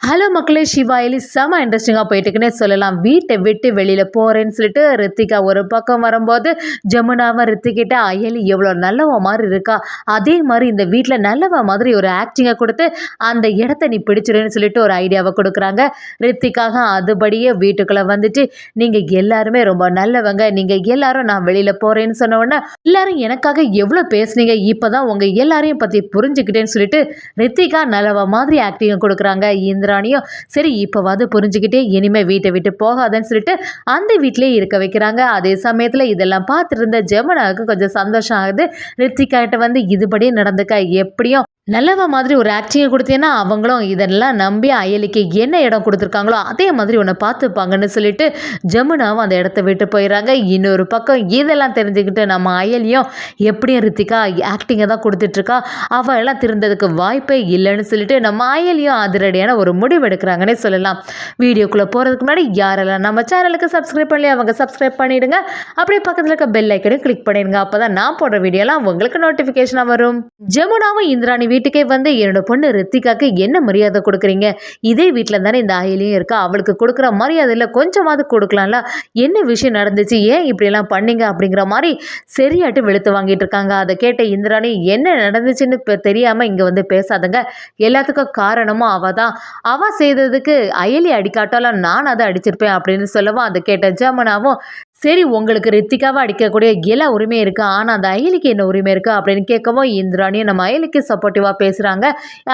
Hello மக்களே, சிவா எலி செம இன்ட்ரெஸ்டிங்காக போயிட்டுக்குன்னே சொல்லலாம். வீட்டை விட்டு வெளியில் போகிறேன்னு சொல்லிட்டு ரித்திகா ஒரு பக்கம் வரும்போது ஜமுனாவை ரித்திகிட்ட அயலி எவ்வளோ நல்லவ மாதிரி இருக்கா, அதே மாதிரி இந்த வீட்டில் நல்லவ மாதிரி ஒரு ஆக்டிங்கை கொடுத்து அந்த இடத்த நீ பிடிச்சிருன்னு சொல்லிட்டு ஒரு ஐடியாவை கொடுக்குறாங்க. ரித்திகாக அதுபடியே வீட்டுக்குள்ளே வந்துட்டு நீங்கள் எல்லாருமே ரொம்ப நல்லவங்க, நீங்கள் எல்லாரும் நான் வெளியில் போகிறேன்னு சொன்ன உடனே எல்லாரும் எனக்காக எவ்வளோ பேசுனீங்க, இப்போ தான் உங்கள் எல்லாரையும் பற்றி புரிஞ்சுக்கிட்டேன்னு சொல்லிட்டு ரித்திகா நல்லவ மாதிரி ஆக்டிங்கை கொடுக்குறாங்க. இந்திராணியும் சரி இப்போவாது புரிஞ்சுக்கிட்டே இனிமே வீட்டை விட்டு போகாதன்னு சொல்லிட்டு அந்த வீட்டிலேயே இருக்க வைக்கிறாங்க. அதே சமயத்தில் இதெல்லாம் பார்த்துட்டு இருந்த ஜெமுனாவுக்கு கொஞ்சம் சந்தோஷம் ஆகுது. ரித்திகா கிட்ட வந்து இதுபடியே நடந்துக்க, எப்படியும் நல்லவ மாதிரி ஒரு ஆக்டிங்கை கொடுத்தீங்கன்னா அவங்களும் இதெல்லாம் நம்பி அயலிக்கு என்ன இடம் கொடுத்துருக்காங்களோ அதே மாதிரி உன்னை பார்த்துப்பாங்கன்னு சொல்லிட்டு ஜமுனாவும் அந்த இடத்த விட்டு போயிடறாங்க. இன்னொரு பக்கம் இதெல்லாம் தெரிஞ்சுக்கிட்டு நம்ம அயலியும் எப்படியும் ரித்திகா ஆக்டிங்கை தான் கொடுத்துட்ருக்கா, அவள் எல்லாம் திருந்ததுக்கு வாய்ப்பே இல்லைன்னு சொல்லிட்டு நம்ம அயலியும் அதிரடியான ஒரு முடிவு எடுக்கிறாங்கன்னே சொல்லலாம். வீடியோக்குள்ளே போகிறதுக்கு முன்னாடி யாரெல்லாம் நம்ம சேனலுக்கு சப்ஸ்கிரைப் பண்ணி அவங்க சப்ஸ்கிரைப் பண்ணிவிடுங்க. அப்படியே பக்கத்தில் இருக்க பெல் ஐக்கனையும் கிளிக் பண்ணிடுங்க, அப்போ தான் நான் போடுற வீடியோலாம் உங்களுக்கு நோட்டிஃபிகேஷனாக வரும். ஜமுனாவும் இந்திராணி வீட்டுக்கே வந்து என்னோட பொண்ணு ரித்திகாக்கு என்ன மரியாதை கொடுக்குறீங்க, இதே வீட்டில் தானே இந்த அயலியும் இருக்கா, அவளுக்கு கொடுக்குற மரியாதையில் கொஞ்சமாவது கொடுக்கலாம்ல, என்ன விஷயம் நடந்துச்சு, ஏன் இப்படியெல்லாம் பண்ணீங்க அப்படிங்கிற மாதிரி சரியாட்டு வெளுத்து வாங்கிட்டு இருக்காங்க. அதை கேட்ட இந்திராணி என்ன நடந்துச்சுன்னு இப்போ தெரியாமல் இங்கே வந்து பேசாதங்க, எல்லாத்துக்கும் காரணமும் அவள் தான், அவள் செய்ததுக்கு அயலி அடிக்காட்டாலும் நான் அதை அடிச்சிருப்பேன் அப்படின்னு சொல்லவும் அதை கேட்ட ஜமுனாவும் சரி உங்களுக்கு ரித்திகாவை அடிக்கக்கூடிய எல்லா உரிமை இருக்குது, ஆனால் அந்த அயலிக்கு என்ன உரிமை இருக்குது அப்படின்னு கேட்கவும் இந்திராணியும் நம்ம அயலிக்கு சப்போர்ட்டிவாக பேசுகிறாங்க.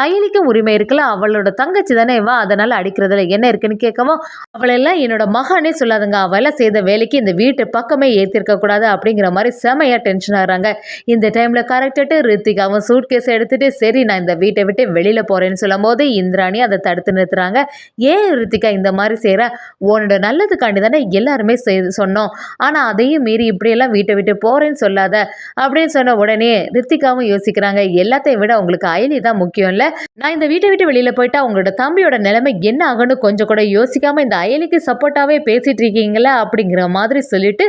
அயலிக்கும் உரிமை இருக்குல்ல, அவளோட தங்கச்சி தானே வா, அதனால் அடிக்கிறதுல என்ன இருக்குன்னு கேட்கவும் அவளெல்லாம் என்னோட மகானே சொல்லாதுங்க, அவளெல்லாம் செய்த வேலைக்கு இந்த வீட்டு பக்கமே ஏற்றிருக்கக்கூடாது அப்படிங்கிற மாதிரி செமையாக டென்ஷன் ஆகிறாங்க. இந்த டைமில் கரெக்டாக ரித்திகாவும் சூட் கேஸை எடுத்துகிட்டு சரி நான் இந்த வீட்டை விட்டு வெளியில் போகிறேன்னு சொல்லும் போது இந்திராணி அதை தடுத்து நிறுத்துறாங்க. ஏன் ரித்திகா இந்த மாதிரி செய்கிற, உன்னோட நல்லதுக்காண்டி தானே எல்லாருமே சொன்னோம், ஆனால் அதையும் மீறி இப்படியெல்லாம் வீட்டை விட்டு போகிறேன்னு சொல்லாத அப்படின்னு சொன்ன உடனே ரித்திகாவும் யோசிக்கிறாங்க, எல்லாத்தையும் விட உங்களுக்கு அயலி தான் முக்கியம் இல்லை, நான் இந்த வீட்டை விட்டு வெளியில் போயிட்டா உங்களோட தம்பியோட நிலைமை என்ன ஆகுன்னு கொஞ்சம் கூட யோசிக்காமல் இந்த அயலிக்கு சப்போர்ட்டாகவே பேசிகிட்டு இருக்கீங்களா அப்படிங்கிற மாதிரி சொல்லிட்டு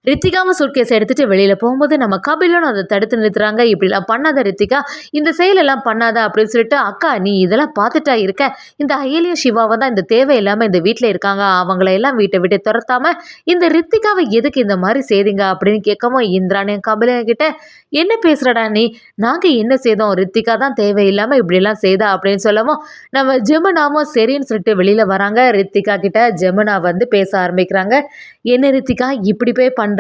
ரித்திகாவும் சூட்கேஸ் எடுத்துகிட்டு வெளியில் போகும்போது நம்ம கபிலும் அதை தடுத்து நிறுத்துறாங்க. இப்படிலாம் பண்ணாத ரித்திகா, இந்த செயலெல்லாம் பண்ணாத அப்படின்னு சொல்லிட்டு அக்கா நீ இதெல்லாம் பார்த்துட்டா இருக்க, இந்த அயலியும் சிவாவை தான் இந்த தேவை இல்லாமல் இந்த வீட்டில் இருக்காங்க, அவங்களையெல்லாம் வீட்டை விட்டு துரத்தாமல் இந்த ரித்திகாவை எதுக்கு இந்த மாதிரி செய்தீங்க அப்படின்னு கேட்கவும் இந்திராணியும் கபிலும் கிட்ட என்ன பேசுகிறடா நீ, நாங்கள் என்ன செய்தோம், ரித்திகா தான் தேவையில்லாமல் இப்படிலாம் செய்தா அப்படின்னு சொல்லவும் நம்ம ஜெமுனாவும் சரின்னு சொல்லிட்டு வெளியில் வராங்க. ரித்திகா கிட்ட ஜெமுனா வந்து பேச ஆரம்பிக்கிறாங்க. என்ன ரித்திகா இப்படி போய் பண்ணுற,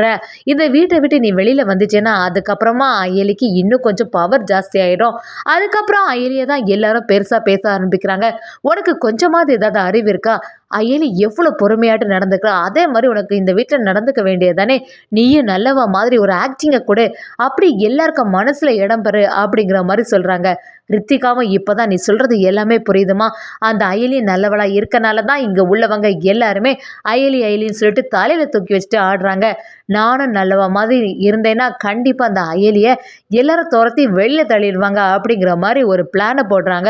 இந்த வீட்டை விட்டு நீ வெளியில் வந்துச்சேன்னா அதுக்கப்புறமா அயலிக்கு இன்னும் கொஞ்சம் பவர் ஜாஸ்தி ஆகிடும், அதுக்கப்புறம் அயலியை தான் எல்லாரும் பெருசாக பேச ஆரம்பிக்கிறாங்க, உனக்கு கொஞ்சமாவது ஏதாவது அறிவு இருக்கா, அயலி எவ்வளோ பொறுமையாட்டு நடந்துக்கிறா, அதே மாதிரி உனக்கு இந்த வீட்டில் நடந்துக்க வேண்டியது தானே, நீயும் நல்லவ மாதிரி ஒரு ஆக்டிங்கை கொடு, அப்படி எல்லாருக்கும் மனசில் இடம் பெறு அப்படிங்கிற மாதிரி சொல்கிறாங்க. ரித்திகாவும் இப்போ தான் நீ சொல்கிறது எல்லாமே புரியுதுமா, அந்த அயலி நல்லவளாக இருக்கனால தான் இங்கே உள்ளவங்க எல்லாருமே அயலி அயலின்னு சொல்லிட்டு தலையில் தூக்கி வச்சுட்டு ஆடுறாங்க, நானும் நல்லவ மாதிரி இருந்தேன்னா கண்டிப்பாக அந்த அயலியை எல்லாரும் துரத்தி வெளியில் தள்ளிடுவாங்க அப்படிங்கிற மாதிரி ஒரு பிளானை போடுறாங்க.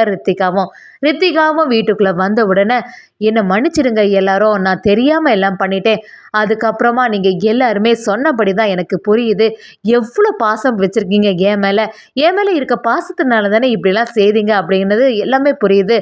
ரித்திகாவும் வீட்டுக்குள்ளே வந்த உடனே என்னை மன்னிச்சிடுங்க எல்லாரும், நான் தெரியாமல் எல்லாம் பண்ணிட்டேன், அதுக்கப்புறமா நீங்கள் எல்லாருமே சொன்னபடி தான் எனக்கு புரியுது, எவ்வளோ பாசம் வச்சுருக்கீங்க என் மேலே இருக்க பாசத்தினால தானே இப்படிலாம் செய்தீங்க அப்படிங்கிறது எல்லாமே புரியுது,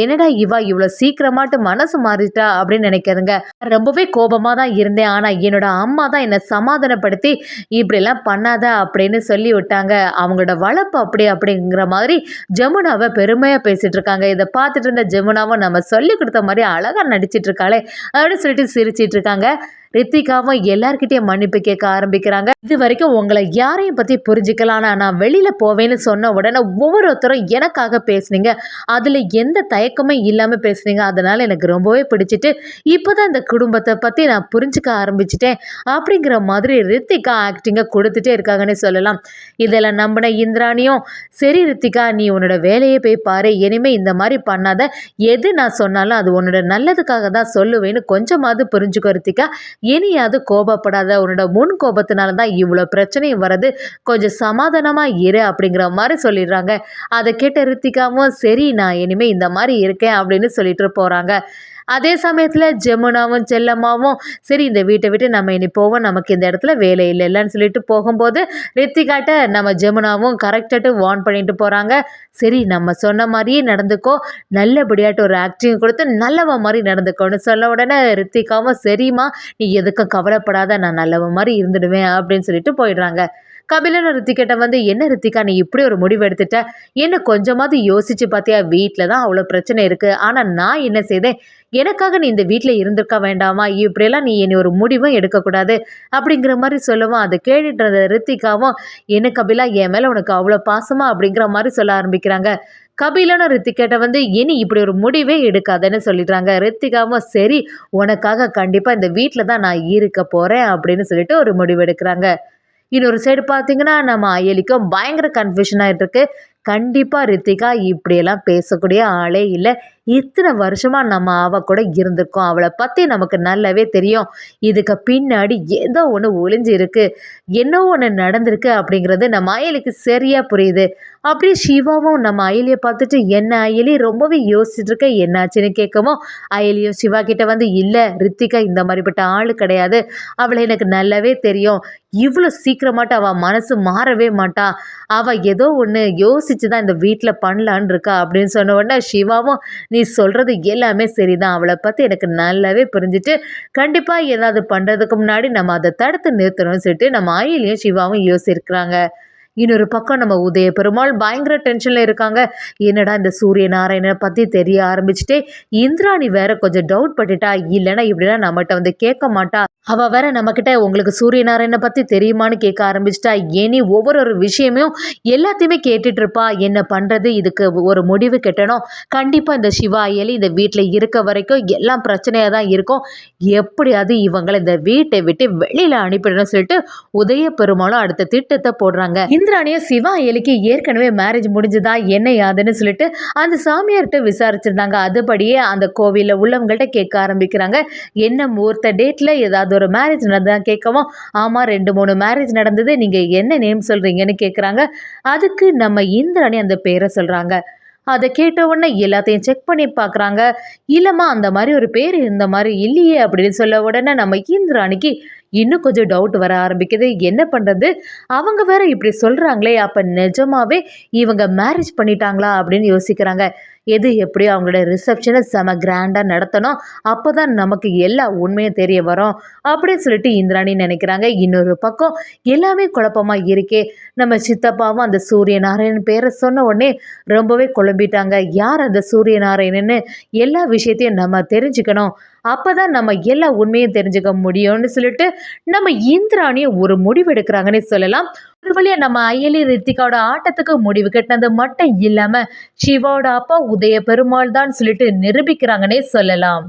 என்னடா இவா இவ்வளோ சீக்கிரமாட்டு மனசு மாறிட்டா அப்படின்னு நினைக்கிறதுங்க, ரொம்பவே கோபமாக தான் இருந்தேன், ஆனால் என்னோட அம்மா தான் என்னை சமாதானப்படுத்தி இப்படிலாம் பண்ணாத அப்படின்னு சொல்லி விட்டாங்க, அவங்களோட வளர்ப்பு அப்படிங்கிற மாதிரி ஜமுனாவை பெருமையாக பேசிகிட்டு இருக்காங்க. இதை பார்த்துட்டு இருந்த ஜமுனாவும் நம்ம சொல்லி கொடுத்த மாதிரி அழகாக நடிச்சிட்டு இருக்காளே அப்படின்னு சொல்லிட்டு சிரிச்சிட்டு இருக்காங்க. ரித்திகாவும் எல்லார்கிட்டையும் மன்னிப்பு கேட்க ஆரம்பிக்கிறாங்க. இது வரைக்கும் உங்களை யாரையும் பற்றி புரிஞ்சுக்கலாம், நான் வெளியில் போவேன்னு சொன்ன உடனே ஒவ்வொருத்தரும் எனக்காக பேசுனீங்க, அதில் எந்த தயக்கமே இல்லாமல் பேசுனீங்க, அதனால் எனக்கு ரொம்பவே பிடிச்சிட்டு இப்போ தான் இந்த குடும்பத்தை பற்றி நான் புரிஞ்சுக்க ஆரம்பிச்சிட்டேன் அப்படிங்கிற மாதிரி ரித்திகா ஆக்டிங்கை கொடுத்துட்டே இருக்காங்கன்னு சொல்லலாம். இதெல்லாம் நம்பின இந்திராணியும் சரி ரித்திகா நீ உன்னோட வேலையை போய் பாரு, இனிமேல் இந்த மாதிரி பண்ணாத, எது நான் சொன்னாலும் அது உன்னோட நல்லதுக்காக தான் சொல்லுவேன்னு கொஞ்சமாவது புரிஞ்சுக்கோ ரித்திகா, இனியாவது கோபப்படாத, உன்னோட முன் கோபத்தினால தான் இவ்வளோ பிரச்சனையும் வருது, கொஞ்சம் சமாதானமாக இரு அப்படிங்கிற மாதிரி சொல்லிடுறாங்க. அதை கேட்ட ரித்திகாவும் சரி நான் இனிமேல் இந்த மாதிரி இருக்கேன் அப்படின்னு சொல்லிட்டு போகிறாங்க. அதே சமயத்தில் ஜெமுனாவும் செல்லம்மாவும் சரி இந்த வீட்டை விட்டு நம்ம இனி போவோம், நமக்கு இந்த இடத்துல வேலை இல்லைன்னு சொல்லிட்டு போகும்போது ரித்திகாட்ட நம்ம ஜெமுனாவும் கரெக்டாக வார்ன் பண்ணிட்டு போகிறாங்க. சரி நம்ம சொன்ன மாதிரியே நடந்துக்கோ, நல்லபடியாட்டு ஒரு ஆக்டிங் கொடுத்து நல்லவ மாதிரி நடந்துக்கோன்னு சொல்ல உடனே ரித்திகாவும் சரிம்மா நீ எதுக்கும் கவலைப்படாத, நான் நல்லவ மாதிரி இருந்துடுவேன் அப்படின்னு சொல்லிட்டு போயிடுறாங்க. கபிலன் ரித்திகிட்ட வந்து என்ன ரித்திகா நீ இப்படி ஒரு முடிவு எடுத்துட்ட, என்ன கொஞ்சமாவது யோசிச்சு பார்த்தியா, வீட்டில் தான் அவ்வளோ பிரச்சனை இருக்குது, ஆனால் நான் என்ன செய்தேன், எனக்காக நீ இந்த வீட்டில் இருந்திருக்க வேண்டாமா, இப்படியெல்லாம் நீ இனி ஒரு முடிவும் எடுக்கக்கூடாது அப்படிங்கிற மாதிரி சொல்லுவோம். அதை கேட்டுட்டு ரித்திகாவும் என்ன கபிலா என் மேலே உனக்கு அவ்வளோ பாசமா அப்படிங்கிற மாதிரி சொல்ல ஆரம்பிக்கிறாங்க. கபிலனும் ரித்திகிட்ட வந்து இனி இப்படி ஒரு முடிவே எடுக்காதுன்னு சொல்லிடுறாங்க. ரித்திகாவும் சரி உனக்காக கண்டிப்பாக இந்த வீட்டில் தான் நான் இருக்க போகிறேன் அப்படின்னு சொல்லிட்டு ஒரு முடிவு எடுக்கிறாங்க. இன்னொரு சைடு பார்த்தீங்கன்னா நம்ம அயலிக்கும் பயங்கர கன்ஃபியூஷன் ஆகிட்டு இருக்கு. கண்டிப்பாக ரித்திகா இப்படியெல்லாம் பேசக்கூடிய ஆளே இல்லை. இத்தனை வருஷமா நம்ம அவ கூட இருந்திருக்கோம், அவளை பற்றி நமக்கு நல்லாவே தெரியும். இதுக்கு பின்னாடி ஏதோ ஒன்று ஒளிஞ்சு இருக்கு, என்ன ஒன்று நடந்திருக்கு அப்படிங்கிறது நம்ம அயலிக்கு சரியா புரியுது. அப்படியே சிவாவும் நம்ம அயலியை பார்த்துட்டு என்ன அயலி ரொம்பவே யோசிச்சுட்டு இருக்க என்னாச்சுன்னு கேட்கவும் அயலியும் சிவா கிட்ட வந்து இல்லை ரித்திகா இந்த மாதிரிப்பட்ட ஆள் கிடையாது, அவளை எனக்கு நல்லாவே தெரியும், இவ்வளோ சீக்கிரமாட்ட அவள் மனசு மாறவே மாட்டா, அவள் ஏதோ ஒன்று யோசிச்சு தான் இந்த வீட்டில் பண்ணலான் இருக்கா அப்படின்னு சொன்ன உடனே சிவாவும் நீ சொல்கிறது எல்லாமே சரிதான், அவளை பற்றி எனக்கு நல்லாவே புரிஞ்சிட்டு கண்டிப்பாக ஏதாவது பண்ணுறதுக்கு முன்னாடி நம்ம அதை தடுத்து நிறுத்தணும்னு சொல்லிட்டு நம்ம அயலியும் சிவாவும் யோசிக்கிறாங்க. இன்னொரு பக்கம் நம்ம உதய பெருமாள் பயங்கர டென்ஷனில் இருக்காங்க. என்னடா இந்த சூரிய நாராயணனை பற்றி தெரிய ஆரம்பிச்சுட்டே இந்திராணி வேற கொஞ்சம் டவுட் பட்டுட்டா, இல்லைன்னா இப்படிலாம் நம்மகிட்ட வந்து கேட்க மாட்டா, அவள் வேற நம்மக்கிட்ட உங்களுக்கு சூரிய நாராயணனை பற்றி தெரியுமான்னு கேட்க ஆரம்பிச்சிட்டா, ஏனி ஒவ்வொரு விஷயமும் எல்லாத்தையுமே கேட்டுட்டு இருப்பா, என்ன பண்ணுறது, இதுக்கு ஒரு முடிவு கட்டணும், கண்டிப்பாக இந்த சிவா அயலி இந்த வீட்டில் இருக்க வரைக்கும் எல்லாம் பிரச்சனையாக தான் இருக்கும், எப்படியாவது இவங்களை இந்த வீட்டை விட்டு வெளியில் அனுப்பிடணும்னு சொல்லிட்டு உதய பெருமாளும் அடுத்த திட்டத்தை போடுறாங்க. இந்திராணியும் சிவா அயலிக்கு ஏற்கனவே மேரேஜ் முடிஞ்சுதா என்ன யாதுன்னு சொல்லிட்டு அந்த சாமியார்கிட்ட விசாரிச்சிருந்தாங்க. அதுபடியே அந்த கோவிலில் உள்ளவங்கள்ட்ட கேட்க ஆரம்பிக்கிறாங்க. என்ன முகூர்த்த டேட்டில் ஏதாவது ஒரு மேரேஜ் நடந்ததா கேட்கவும் ஆமாம் 2-3 மேரேஜ் நடந்தது, நீங்கள் என்ன நேம் சொல்கிறீங்கன்னு கேட்குறாங்க. அதுக்கு நம்ம இந்திராணி அந்த பேரை சொல்கிறாங்க. அதை கேட்ட உடனே எல்லாத்தையும் செக் பண்ணி பார்க்குறாங்க. இல்லைம்மா அந்த மாதிரி ஒரு பேர் இந்த மாதிரி இல்லையே அப்படின்னு சொல்ல உடனே நம்ம இந்திராணிக்கு இன்னும் கொஞ்சம் டவுட் வர ஆரம்பிக்குது. என்ன பண்ணுறது, அவங்க வேற இப்படி சொல்கிறாங்களே, அப்போ நிஜமாவே இவங்க மேரேஜ் பண்ணிட்டாங்களா அப்படின்னு யோசிக்கிறாங்க. எது எப்படியோ அவங்களோட ரிசப்ஷனை செம கிராண்டாக நடத்தணும், அப்போ தான் நமக்கு எல்லா உண்மையும் தெரிய வரும் அப்படின்னு சொல்லிட்டு இந்திராணி நினைக்கிறாங்க. இன்னொரு பக்கம் எல்லாமே குழப்பமாக இருக்கே. நம்ம சித்தப்பாவும் அந்த சூரிய நாராயணன் பேரை சொன்ன உடனே ரொம்பவே குழம்பிட்டாங்க. யார் அந்த சூரிய நாராயணன்னு எல்லா விஷயத்தையும் நம்ம தெரிஞ்சுக்கணும், அப்போ தான் நம்ம எல்லா உண்மையும் தெரிஞ்சுக்க முடியும்னு சொல்லிட்டு நம்ம இந்திராணியை ஒரு முடிவு எடுக்கிறாங்கன்னே சொல்லலாம். ஒரு வழியா நம்ம அயலி ரித்திகாவோட ஆட்டத்துக்கு முடிவு கட்டினது மட்டும் இல்லாம சிவாவோட அப்பா உதய பெருமாள் தான் சொல்லிட்டு நிரூபிக்கிறாங்கன்னே சொல்லலாம்.